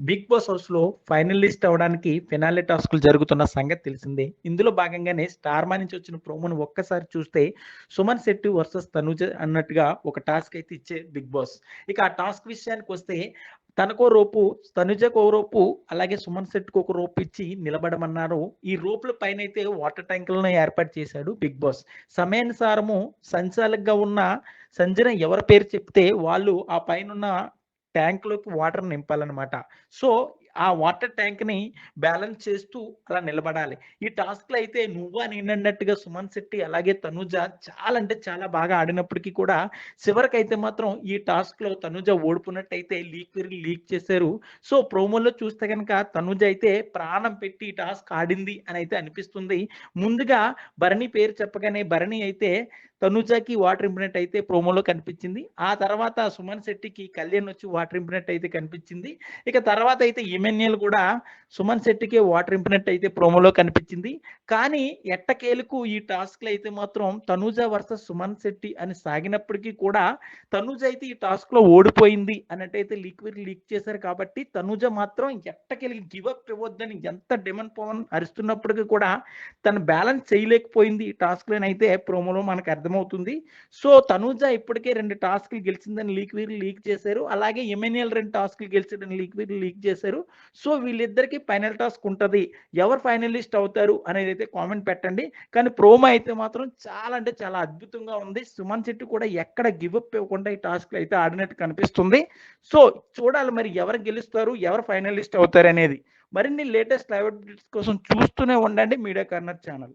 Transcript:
Big boss హౌస్‌లో finalist అవ్వడానికి finale టాస్క్‌లు జరుగుతున్న సంగతి తెలిసిందే. ఇందులో భాగంగానే స్టార్ మా నుంచి వచ్చిన ప్రోమోను ఒక్కసారి చూస్తే సుమన్ శెట్టి వర్సెస్ తనూజ అన్నట్టుగా ఒక టాస్క్ అయితే ఇచ్చే బిగ్ బాస్. ఇక ఆ టాస్క్ విషయానికొస్తే తనకో రోపు, తనుజకో రోపు, అలాగే సుమన్ శెట్టికి ఒక రోప్ ఇచ్చి నిలబడమన్నారు. ఈ రోపుల పైనైతే వాటర్ ట్యాంకులను ఏర్పాటు చేశాడు బిగ్ బాస్. సమయానుసారము సంచాలకుగా ఉన్న సంజన ఎవరి పేరు చెప్తే వాళ్ళు ఆ పైనున్న ట్యాంక్‌లోకి వాటర్ నింపాలనమాట. సో, ఆ వాటర్ ట్యాంక్‌ని బ్యాలెన్స్ చేస్తూ అలా నిలబడాలి. ఈ టాస్క్‌లో అయితే నువ్వా నేనన్నట్టుగా సుమన్ శెట్టి అలాగే తనూజ చాలా అంటే చాలా బాగా ఆడినప్పటికీ కూడా చివరికైతే మాత్రం ఈ టాస్క్‌లో తనూజ ఓడిపోయినట్టయితే లీక్ చేశారు. సో, ప్రోమోలో చూస్తే గనక తనూజ అయితే ప్రాణం పెట్టి ఈ టాస్క్ ఆడింది అనైతే అనిపిస్తుంది. ముందుగా భరణి పేరు చెప్పగానే భరణి అయితే తనూజకి వాటర్ ఇంపినట్టు అయితే ప్రోమోలో కనిపించింది. ఆ తర్వాత సుమన్ శెట్టికి కళ్యాణ్ వచ్చి వాటర్ ఇంపినట్టు అయితే కనిపించింది. ఇక తర్వాత అయితే ఇమాన్యుయల్ కూడా సుమన్ శెట్టికే వాటర్ ఇంపినట్టు అయితే ప్రోమోలో కనిపించింది. కానీ ఎట్టకేలకు ఈ టాస్క్‌లో అయితే మాత్రం తనూజ వర్సెస్ సుమన్ శెట్టి అని సాగినప్పటికీ కూడా తనూజ అయితే ఈ టాస్క్‌లో ఓడిపోయింది అన్నట్టయితే లీక్ చేశారు కాబట్టి తనూజ మాత్రం ఎట్టకేలకి గివ్ అప్ ఇవ్వొద్దని ఎంత డిమాండ్ పవన్ అరుస్తున్నప్పటికీ కూడా తను బ్యాలెన్స్ చేయలేకపోయింది ఈ టాస్క్‌లోనైతే ప్రోమోలో మనకు అర్థమవుతుంది. సో, తనూజ ఇప్పటికే 2 టాస్క్‌లు గెలిచిందని లీక్ చేశారు. అలాగే ఇమాన్యుయల్ 2 టాస్క్‌లు గెలిచాడని లీక్ చేశారు. సో, వీళ్ళిద్దరికీ ఫైనల్ టాస్క్ ఉంటది. ఎవరు ఫైనలిస్ట్ అవుతారు అనేదైతే కామెంట్ పెట్టండి. కానీ ప్రోమో అయితే మాత్రం చాలా అంటే చాలా అద్భుతంగా ఉంది. సుమన్ శెట్టి కూడా ఎక్కడ గివ్ అప్ ఇవ్వకుండా ఈ టాస్క్‌లో అయితే ఆడినట్టు కనిపిస్తుంది. సో, చూడాలి మరి ఎవరు గెలుస్తారు? ఎవరు ఫైనలిస్ట్ అవుతారనేది. మరిన్ని లేటెస్ట్ లైవ్ అప్డేట్స్ కోసం చూస్తూనే ఉండండి మీడియా కార్నర్ ఛానల్.